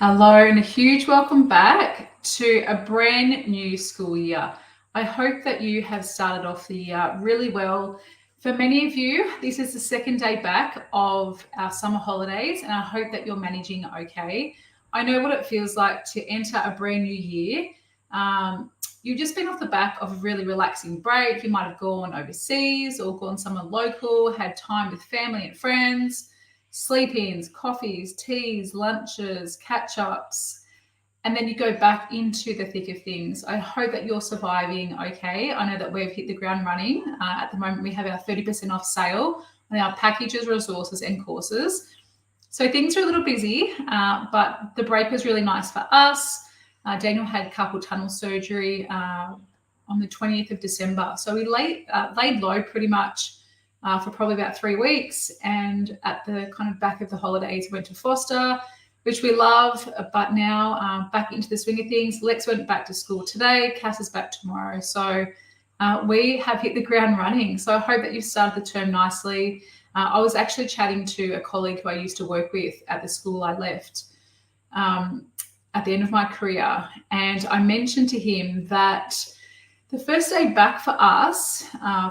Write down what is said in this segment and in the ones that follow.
Hello and a huge welcome back to a brand new school year. I hope that you have started off the year really well. For many of you, this is the second day back of our summer holidays, and I hope that you're managing okay. I know what it feels like to enter a brand new year. You've just been off the back of a really relaxing break. You might have gone overseas or gone somewhere local, had time with family and friends, sleep-ins, coffees, teas, lunches, catch-ups, and then you go back into the thick of things. I hope that you're surviving okay. I know that we've hit the ground running. At the moment, we have our 30% off sale on our packages, resources, and courses. So things are a little busy, but the break was really nice for us. Daniel had carpal tunnel surgery on the 20th of December. So we laid low pretty much for probably about 3 weeks. And at the kind of back of the holidays, went to foster, which we love, but now back into the swing of things. Lex went back to school today. Cass is back tomorrow. So we have hit the ground running. So I hope that you've started the term nicely. I was actually chatting to a colleague who I used to work with at the school I left at the end of my career. And I mentioned to him that the first day back for us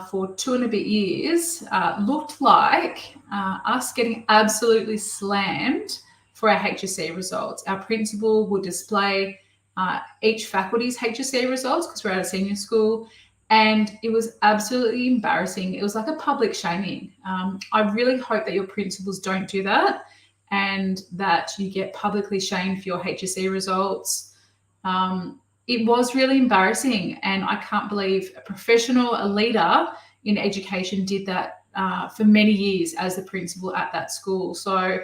for 2 and a bit years looked like us getting absolutely slammed for our HSC results. Our principal would display each faculty's HSC results because we're at a senior school, and it was absolutely embarrassing. It was like a public shaming. I really hope that your principals don't do that and that you get publicly shamed for your HSC results. It was really embarrassing, and I can't believe a professional, a leader in education did that for many years as the principal at that school. So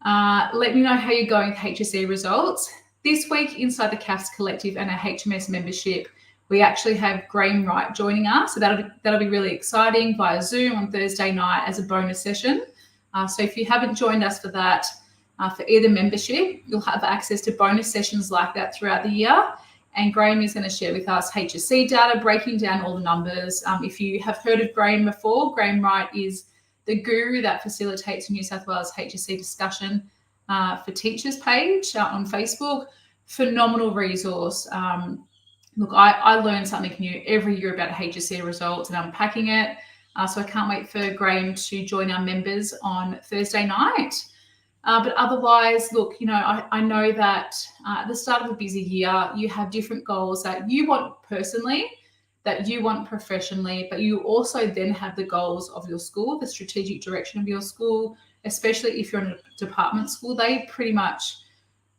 let me know how you're going with HSC results. This week inside the CAFS Collective and our HMS membership, we actually have Graham Wright joining us. So that'll be really exciting via Zoom on Thursday night as a bonus session. So if you haven't joined us for that, for either membership, you'll have access to bonus sessions like that throughout the year. And Graham is going to share with us HSC data, breaking down all the numbers. If you have heard of Graham before, Graham Wright is the guru that facilitates New South Wales HSC discussion for teachers page on Facebook. Phenomenal resource. Look, I learn something new every year about HSC results and unpacking it. So I can't wait for Graham to join our members on Thursday night. But otherwise, look, I know that at the start of a busy year, you have different goals that you want personally, that you want professionally, but you also then have the goals of your school, the strategic direction of your school, especially if you're in a department school. They pretty much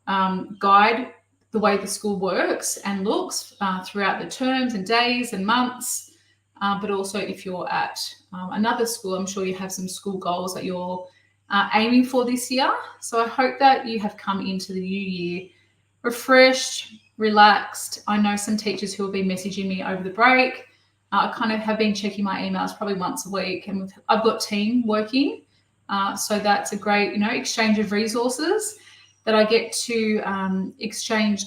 guide the way the school works and looks throughout the terms and days and months. But also if you're at another school, I'm sure you have some school goals that you're aiming for this year. So I hope that you have come into the new year refreshed, relaxed. I know some teachers who have been messaging me over the break. I kind of have been checking my emails probably once a week, and I've got team working. So that's a great, exchange of resources that I get to exchange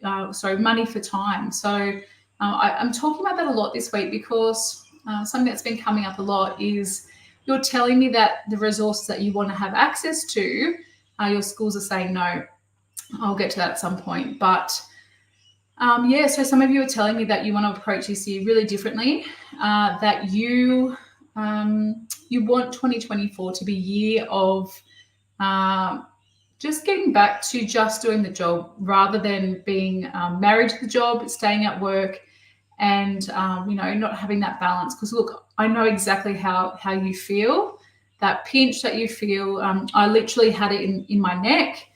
money for time. So I'm talking about that a lot this week because something that's been coming up a lot is you're telling me that the resources that you want to have access to, your schools are saying no. I'll get to that at some point. But so some of you are telling me that you want to approach this year really differently, that you want 2024 to be a year of just getting back to just doing the job rather than being married to the job, staying at work, and not having that balance. Because look, I know exactly how you feel, that pinch that you feel. I literally had it in my neck.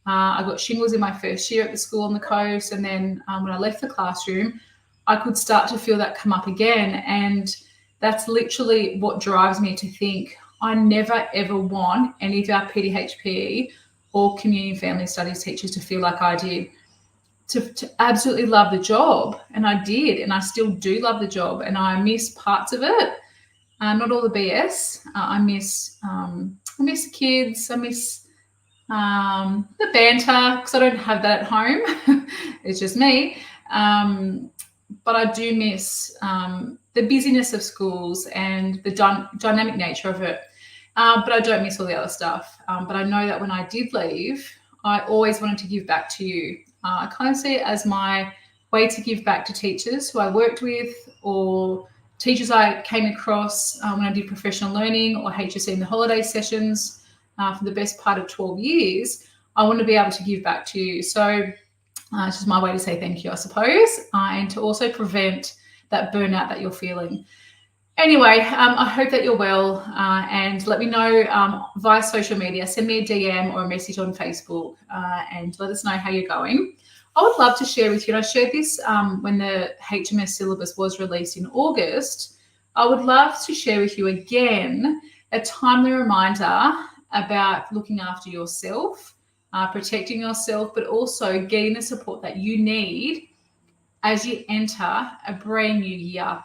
I got shingles in my first year at the school on the coast, and then when I left the classroom, I could start to feel that come up again. And that's literally what drives me to think I never ever want any of our PDHPE or community and family studies teachers to feel like I did. To absolutely love the job, and I did, and I still do love the job, and I miss parts of it, not all the BS. I miss the kids. I miss the banter because I don't have that at home. It's just me. But I do miss the busyness of schools and the dynamic nature of it. But I don't miss all the other stuff. But I know that when I did leave, I always wanted to give back to you. I kind of see it as my way to give back to teachers who I worked with, or teachers I came across when I did professional learning or HSC in the holiday sessions for the best part of 12 years. I want to be able to give back to you. So it's just my way to say thank you, I suppose, and to also prevent that burnout that you're feeling. Anyway, I hope that you're well, and let me know via social media. Send me a DM or a message on Facebook and let us know how you're going. I would love to share with you, and I shared this when the HMS syllabus was released in August. I would love to share with you again a timely reminder about looking after yourself, protecting yourself, but also getting the support that you need as you enter a brand new year.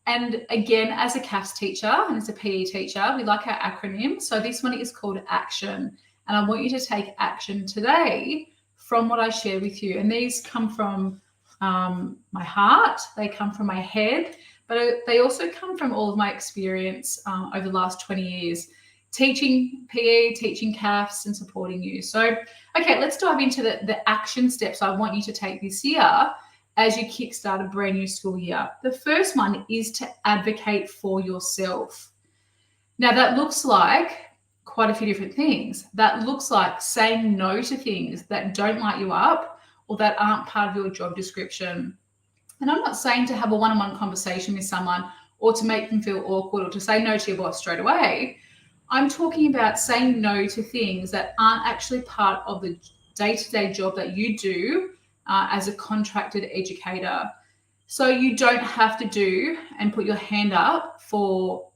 And again, as a CAFS teacher and as a PE teacher, we like our acronym. So this one is called ACTION. And I want you to take action today from what I share with you. And these come from my heart, they come from my head, but they also come from all of my experience over the last 20 years, teaching PE, teaching CAFS and supporting you. So, okay, let's dive into the action steps I want you to take this year as you kickstart a brand new school year. The first one is to advocate for yourself. Now that looks like quite a few different things. That looks like saying no to things that don't light you up or that aren't part of your job description. And I'm not saying to have a one-on-one conversation with someone or to make them feel awkward or to say no to your boss straight away. I'm talking about saying no to things that aren't actually part of the day-to-day job that you do as a contracted educator. So you don't have to do and put your hand up for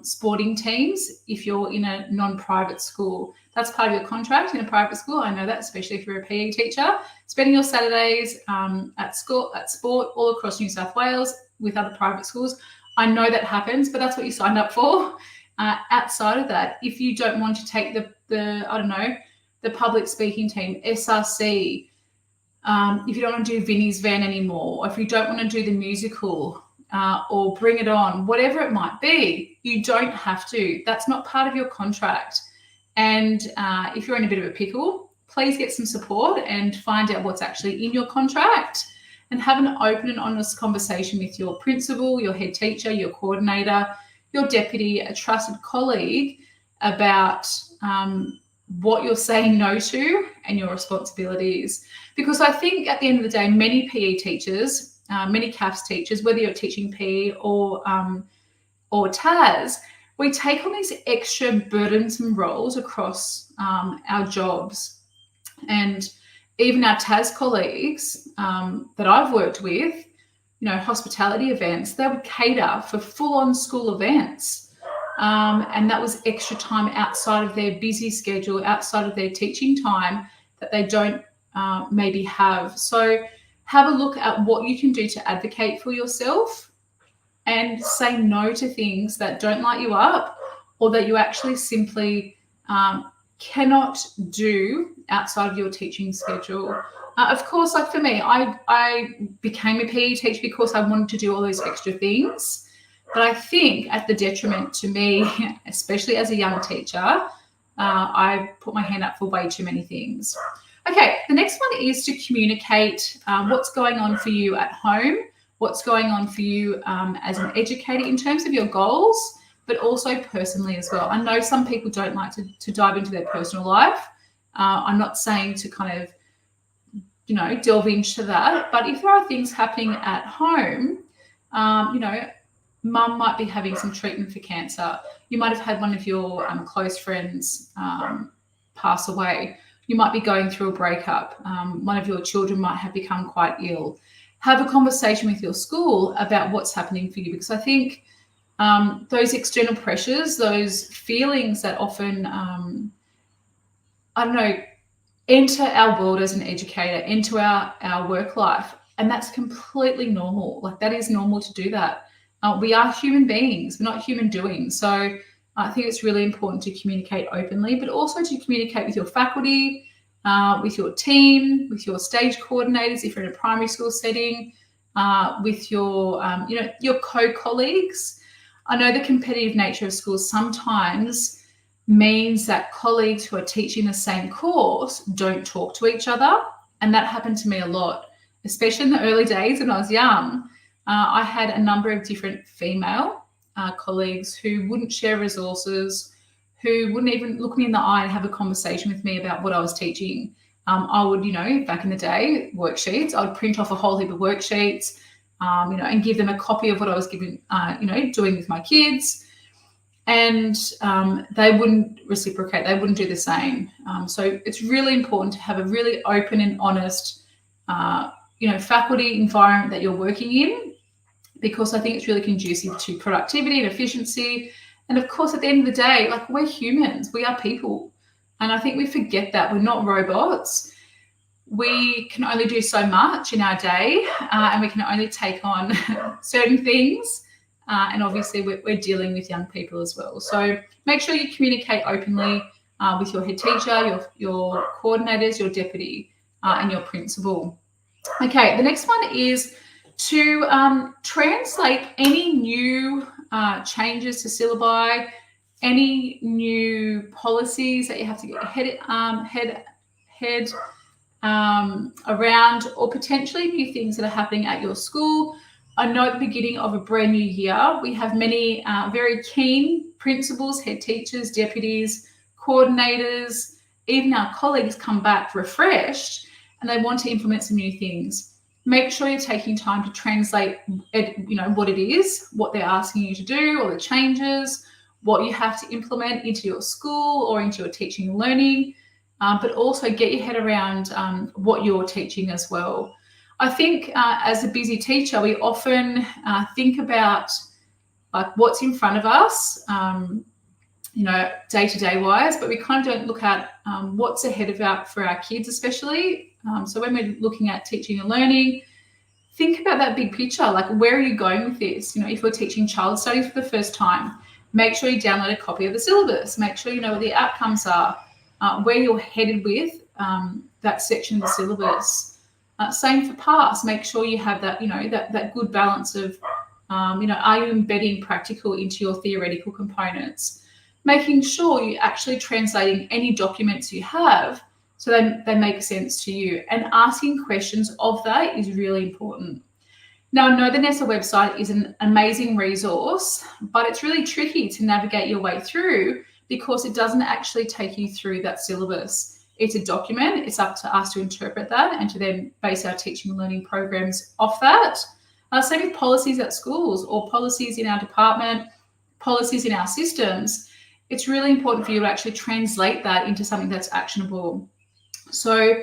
sporting teams if you're in a non-private school. That's part of your contract in a private school. I know that, especially if you're a PE teacher. Spending your Saturdays at school, at sport all across New South Wales with other private schools. I know that happens, but that's what you signed up for. Outside of that, if you don't want to take the public speaking team, SRC, if you don't want to do Vinnie's Van anymore, or if you don't want to do the musical or Bring It On, whatever it might be, you don't have to. That's not part of your contract. And if you're in a bit of a pickle, please get some support and find out what's actually in your contract and have an open and honest conversation with your principal, your head teacher, your coordinator, your deputy, a trusted colleague about what you're saying no to and your responsibilities. Because I think at the end of the day, many PE teachers, many CAFS teachers, whether you're teaching PE or TAS, we take on these extra burdensome roles across our jobs. And even our TAS colleagues that I've worked with, hospitality events, they would cater for full-on school events. And that was extra time outside of their busy schedule, outside of their teaching time that they don't maybe have. So have a look at what you can do to advocate for yourself and say no to things that don't light you up or that you actually simply cannot do outside of your teaching schedule. Of course, like for me, I became a PE teacher because I wanted to do all those extra things. But I think at the detriment to me, especially as a young teacher, I put my hand up for way too many things. Okay, the next one is to communicate what's going on for you at home, what's going on for you as an educator in terms of your goals, but also personally as well. I know some people don't like to dive into their personal life. I'm not saying to kind of, delve into that. But if there are things happening at home, mum might be having some treatment for cancer. You might have had one of your close friends pass away. You might be going through a breakup. One of your children might have become quite ill. Have a conversation with your school about what's happening for you, because I think those external pressures, those feelings that often, enter our world as an educator, into our work life. And that's completely normal. Like, that is normal to do that. We are human beings. We're not human doings. So I think it's really important to communicate openly, but also to communicate with your faculty, with your team, with your stage coordinators, if you're in a primary school setting, with your co-colleagues. I know the competitive nature of schools sometimes means that colleagues who are teaching the same course don't talk to each other. And that happened to me a lot, especially in the early days when I was young. I had a number of different female colleagues who wouldn't share resources, who wouldn't even look me in the eye and have a conversation with me about what I was teaching. I would, back in the day, worksheets, I would print off a whole heap of worksheets, and give them a copy of what I was giving, doing with my kids. And they wouldn't reciprocate. They wouldn't do the same. So it's really important to have a really open and honest, faculty environment that you're working in, because I think it's really conducive to productivity and efficiency. And of course, at the end of the day, like, we're humans, we are people. And I think we forget that we're not robots. We can only do so much in our day, and we can only take on certain things. And obviously, we're dealing with young people as well. So make sure you communicate openly with your head teacher, your coordinators, your deputy, and your principal. Okay, the next one is to translate any new changes to syllabi, any new policies that you have to get your head around, or potentially new things that are happening at your school. I know at the beginning of a brand new year, we have many very keen principals, head teachers, deputies, coordinators, even our colleagues come back refreshed and they want to implement some new things. Make sure you're taking time to translate it, what it is, what they're asking you to do, or the changes, what you have to implement into your school or into your teaching and learning, but also get your head around what you're teaching as well. I think as a busy teacher, we often think about like what's in front of us, day-to-day wise, but we kind of don't look at what's ahead for our kids, especially. So when we're looking at teaching and learning, think about that big picture. Like, where are you going with this? If we're teaching child studies for the first time, make sure you download a copy of the syllabus. Make sure you know what the outcomes are, where you're headed with that section of the syllabus. Same for past. Make sure you have that, that good balance of, are you embedding practical into your theoretical components? Making sure you're actually translating any documents you have so they make sense to you. And asking questions of that is really important. Now, I know the NESA website is an amazing resource, but it's really tricky to navigate your way through because it doesn't actually take you through that syllabus. It's a document. It's up to us to interpret that and to then base our teaching and learning programs off that. Same with policies at schools or policies in our department, policies in our systems. It's really important for you to actually translate that into something that's actionable. So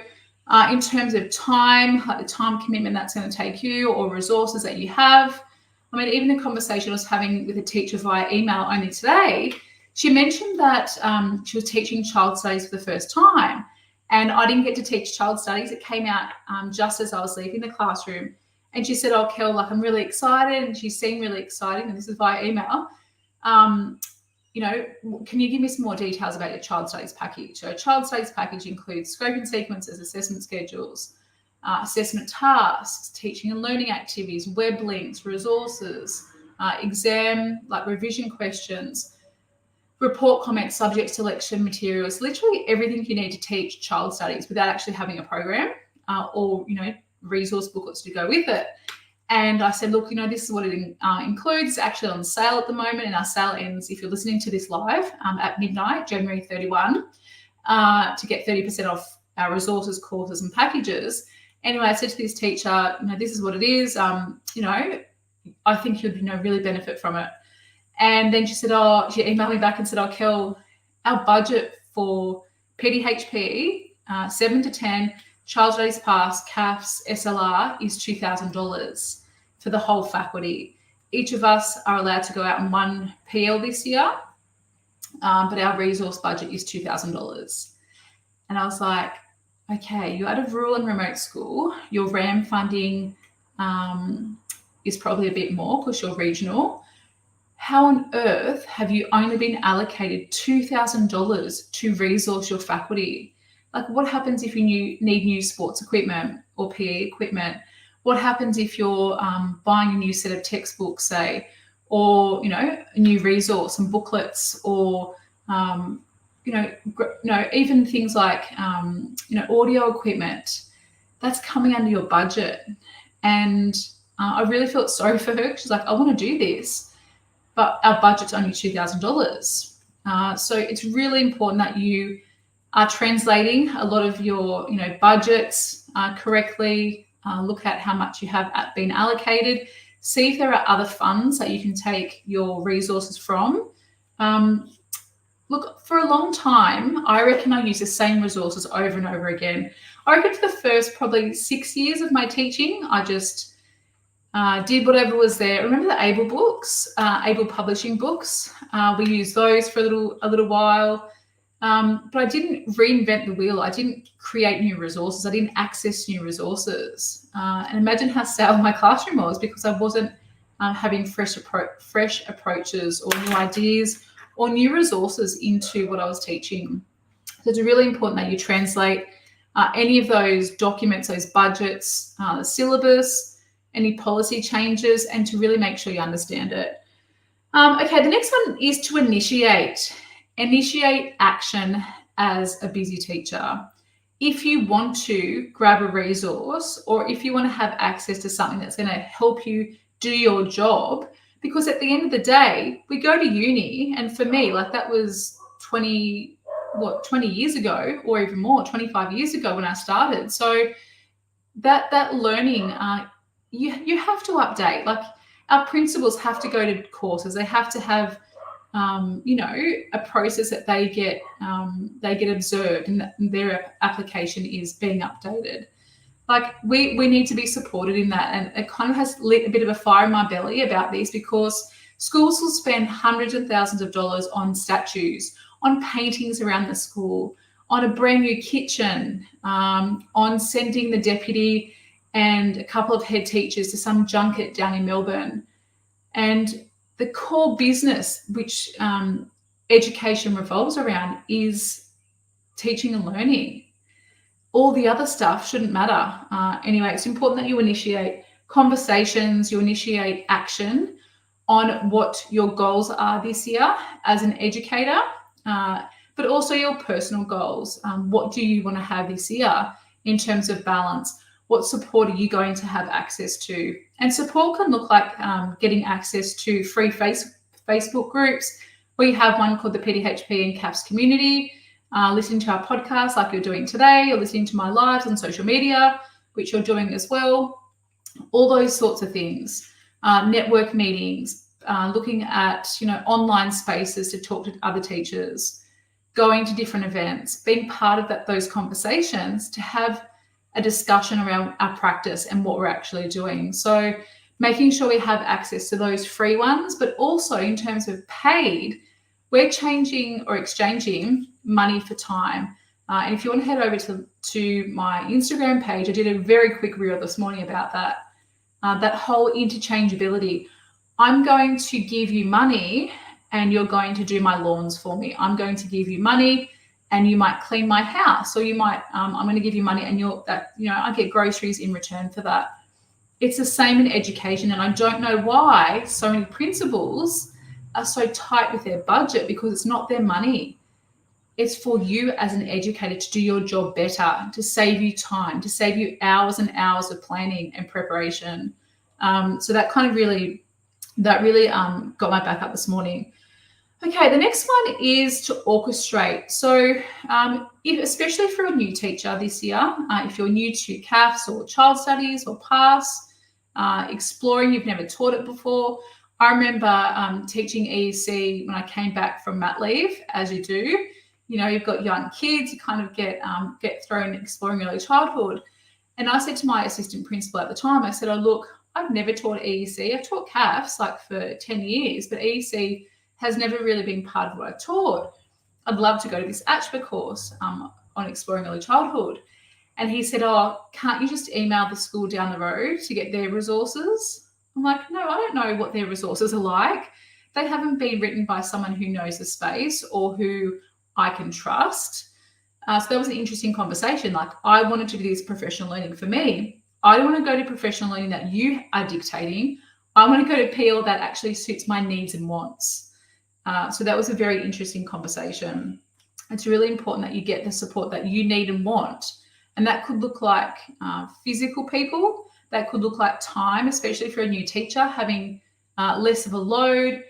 in terms of time, like the time commitment that's going to take you, or resources that you have. I mean, even the conversation I was having with a teacher via email only today, she mentioned that she was teaching child studies for the first time, and I didn't get to teach child studies. It came out just as I was leaving the classroom. And she said, "Oh, Kell, like, I'm really excited." And she seemed really exciting. And this is via email. Can you give me some more details about your child studies package? So a child studies package includes scoping sequences, assessment schedules, assessment tasks, teaching and learning activities, web links, resources, exam, like revision questions, report comments, subject selection materials, literally everything you need to teach child studies without actually having a program or resource booklets to go with it. And I said, look, this is what it includes. It's actually on sale at the moment, and our sale ends, if you're listening to this live, at midnight, January 31, to get 30% off our resources, courses and packages. Anyway, I said to this teacher, this is what it is. I think you'd really benefit from it. And then she said, she emailed me back and said, Kell, our budget for PDHPE 7 to 10 Child Studies Pass, CAFS, SLR is $2,000 for the whole faculty. Each of us are allowed to go out on one PL this year, but our resource budget is $2,000. And I was like, okay, you're at a rural and remote school. Your RAM funding is probably a bit more because you're regional. How on earth have you only been allocated $2,000 to resource your faculty? Like, what happens if you need new sports equipment or PE equipment? What happens if you're buying a new set of textbooks, say, or, a new resource and booklets, or, even things like, audio equipment, that's coming under your budget. And I really felt sorry for her. She's like, I want to do this, but our budget's only $2,000. So it's really important that you are translating a lot of your, budgets correctly. Look at how much you have been allocated. See if there are other funds that you can take your resources from. Look, for a long time, I reckon I used the same resources over and over again. I reckon for the first probably 6 years of my teaching, I just did whatever was there. Remember the Able books, Able publishing books? We used those for a little while. But I didn't reinvent the wheel. I didn't create new resources. I didn't access new resources. And imagine how sad my classroom was because I wasn't having fresh approaches or new ideas or new resources into what I was teaching. So it's really important that you translate any of those documents, those budgets, the syllabus, any policy changes, and to really make sure you understand it. Okay, the next one is to initiate action as a busy teacher. If you want to grab a resource or if you want to have access to something that's going to help you do your job, because at the end of the day, we go to uni, and for me, like that was 20 years ago or even more, 25 years ago when I started. So that learning, you have to update. Like our principals have to go to courses. They have to have a process that they get observed and that their application is being updated. Like we need to be supported in that. And it kind of has lit a bit of a fire in my belly about this because schools will spend hundreds of thousands of dollars on statues, on paintings around the school, on a brand new kitchen, on sending the deputy and a couple of head teachers to some junket down in Melbourne. And the core business which education revolves around is teaching and learning. All the other stuff shouldn't matter. Anyway, it's important that you initiate conversations, you initiate action on what your goals are this year as an educator, but also your personal goals. What do you want to have this year in terms of balance? What support are you going to have access to? And support can look like getting access to free Facebook groups. We have one called the PDHPE CAFS community. Listening to our podcast like you're doing today, or listening to my lives on social media, which you're doing as well. All those sorts of things. Network meetings, looking at online spaces to talk to other teachers, going to different events, being part of those conversations to have a discussion around our practice and what we're actually doing. So making sure we have access to those free ones, but also in terms of paid, we're changing or exchanging money for time. And if you want to head over to my Instagram page, I did a very quick reel this morning about that whole interchangeability. I'm going to give you money and you're going to do my lawns for me. I'm going to give you money and you might clean my house, or you might, I'm going to give you money and I get groceries in return for that. It's the same in education. And I don't know why so many principals are so tight with their budget, because it's not their money. It's for you as an educator to do your job better, to save you time, to save you hours and hours of planning and preparation. So that kind of really got my back up this morning. Okay, the next one is to orchestrate. So especially for a new teacher this year, if you're new to CAFS or child studies or PASS, exploring, you've never taught it before. I remember teaching EEC when I came back from mat leave, as you do. You've got young kids, you kind of get thrown exploring early childhood. And I said to my assistant principal at the time, I said, oh, look, I've never taught EEC. I've taught CAFS for 10 years, but EEC has never really been part of what I've taught. I'd love to go to this ACHPA course on exploring early childhood. And he said, oh, can't you just email the school down the road to get their resources? I'm like, no, I don't know what their resources are like. They haven't been written by someone who knows the space or who I can trust. So that was an interesting conversation. Like, I wanted to do this professional learning for me. I don't want to go to professional learning that you are dictating. I want to go to PL that actually suits my needs and wants. So that was a very interesting conversation. it's really important that you get the support that you need and want. And that could look like physical people. That could look like time, especially if you're a new teacher, having less of a load,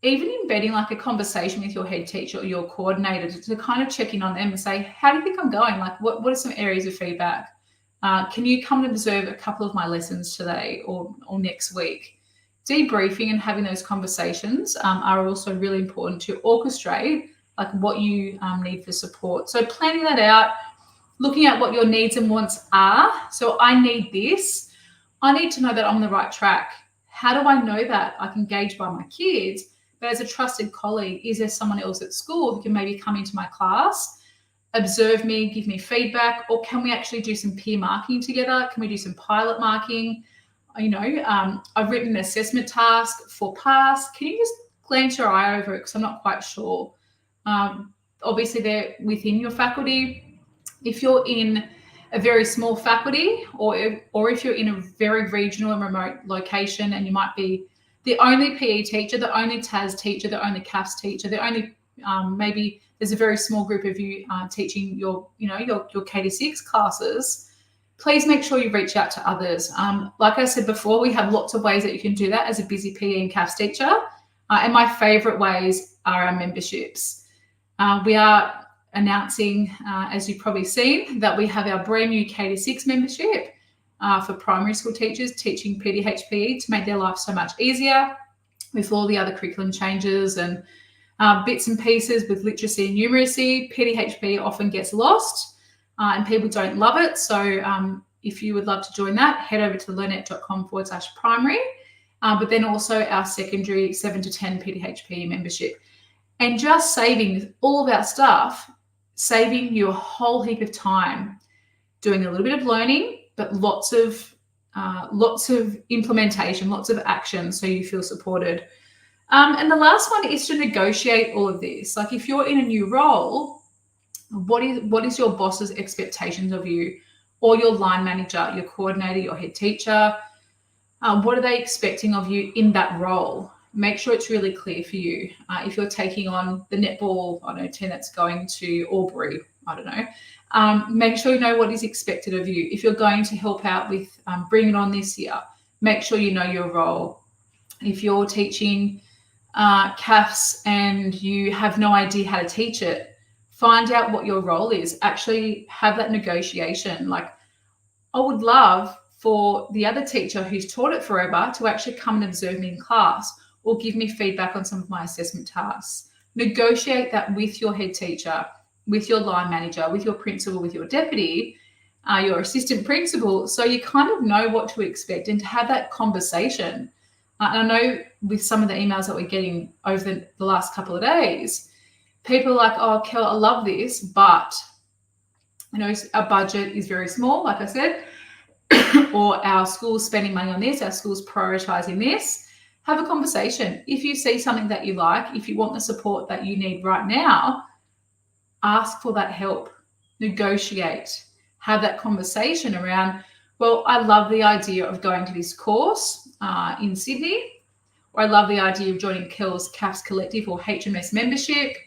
even embedding like a conversation with your head teacher or your coordinator to kind of check in on them and say, how do you think I'm going? Like, what are some areas of feedback? Can you come and observe a couple of my lessons today or next week? Debriefing and having those conversations are also really important to orchestrate like what you need for support. So planning that out, looking at what your needs and wants are. So I need this. I need to know that I'm on the right track. How do I know that? I can gauge by my kids, but as a trusted colleague, is there someone else at school who can maybe come into my class, observe me, give me feedback, or can we actually do some peer marking together? Can we do some pilot marking? I've written an assessment task for pass. Can you just glance your eye over it because I'm not quite sure. Obviously, they're within your faculty. If you're in a very small faculty or if you're in a very regional and remote location and you might be the only PE teacher, the only TAS teacher, the only CAFS teacher, the only maybe there's a very small group of you teaching your K-6 classes, please make sure you reach out to others. Like I said before, we have lots of ways that you can do that as a busy PE and CAFS teacher. And my favourite ways are our memberships. We are announcing, as you've probably seen, that we have our brand new K-6 membership for primary school teachers teaching PDHPE to make their life so much easier with all the other curriculum changes and bits and pieces with literacy and numeracy. PDHPE often gets lost and people don't love it. So if you would love to join that, head over to learnet.com/primary, but then also our secondary 7 to 10 PDHPE membership. And just saving all of our stuff, saving you a whole heap of time, doing a little bit of learning, but lots of implementation, lots of action, so you feel supported. And the last one is to negotiate all of this. Like if you're in a new role, what is your boss's expectations of you, or your line manager, your coordinator, your head teacher? What are they expecting of you in that role? Make sure it's really clear for you. If you're taking on the netball, team that's going to Albury, make sure you know what is expected of you. If you're going to help out with Bring It On this year, make sure you know your role. If you're teaching CAFS and you have no idea how to teach it, find out what your role is. Actually have that negotiation. Like, I would love for the other teacher who's taught it forever to actually come and observe me in class or give me feedback on some of my assessment tasks. Negotiate that with your head teacher, with your line manager, with your principal, with your deputy, your assistant principal, so you kind of know what to expect and to have that conversation. And I know with some of the emails that we're getting over the last couple of days, people are like, oh, Kell, I love this, but our budget is very small, like I said, or our school's spending money on this, our school's prioritizing this. Have a conversation. If you see something that you like, if you want the support that you need right now, ask for that help. Negotiate. Have that conversation around, well, I love the idea of going to this course in Sydney, or I love the idea of joining Kell's CAFS Collective or HMS membership.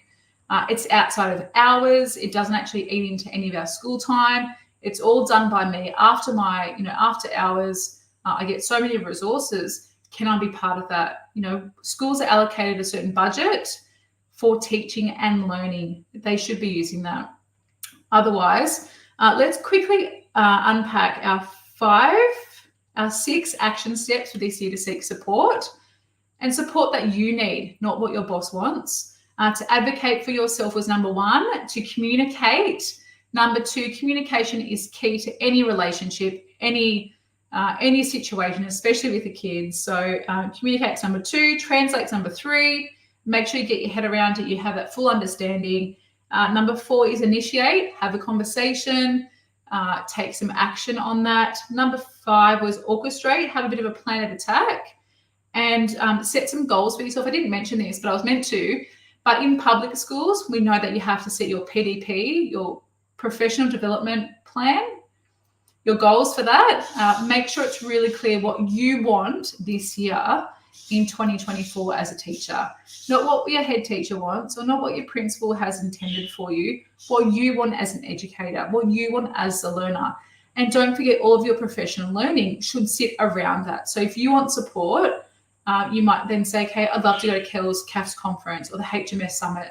It's outside of hours. It doesn't actually eat into any of our school time. It's all done by me after after hours. I get so many resources. Can I be part of that? Schools are allocated a certain budget for teaching and learning. They should be using that. Otherwise, let's quickly unpack our 6 action steps for this year to seek support, and support that you need, not what your boss wants. To advocate for yourself was number 1. To communicate. Number 2, communication is key to any relationship, any situation, especially with the kids. So communicate's number 2, translate's number 3. Make sure you get your head around it, you have that full understanding. Number 4 is initiate, have a conversation, take some action on that. Number 5 was orchestrate, have a bit of a plan of attack, and set some goals for yourself. I didn't mention this, but I was meant to. But in public schools, we know that you have to set your PDP, your professional development plan, your goals for that. Make sure it's really clear what you want this year in 2024 as a teacher. Not what your head teacher wants or not what your principal has intended for you, what you want as an educator, what you want as a learner. And don't forget, all of your professional learning should sit around that. So if you want support, you might then say, okay, I'd love to go to Kell's CAFS conference or the HMS summit.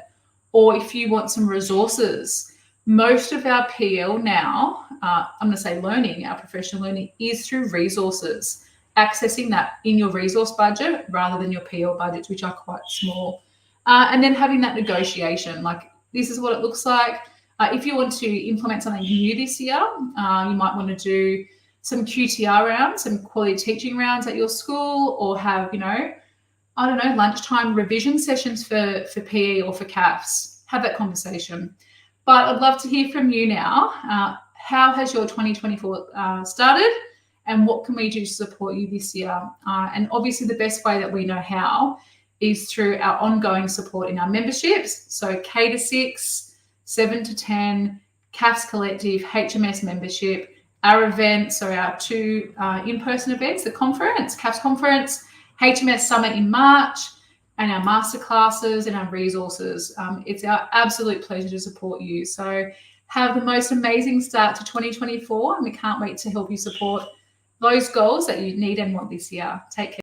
Or if you want some resources, most of our PL now, I'm going to say learning, our professional learning, is through resources, accessing that in your resource budget rather than your PL budgets, which are quite small. And then having that negotiation, like this is what it looks like. If you want to implement something new this year, you might want to do some QTR rounds, some quality teaching rounds at your school, or have, lunchtime revision sessions for PE or for CAFS. Have that conversation. But I'd love to hear from you now. How has your 2024 started, and what can we do to support you this year? And obviously the best way that we know how is through our ongoing support in our memberships. So K to 6, 7 to 10, CAFS Collective, HMS membership, our events, so our 2 in-person events, the conference, CAFS conference, HMS summit in March, and our masterclasses and our resources. It's our absolute pleasure to support you. So have the most amazing start to 2024, and we can't wait to help you support those goals that you need and want this year. Take care.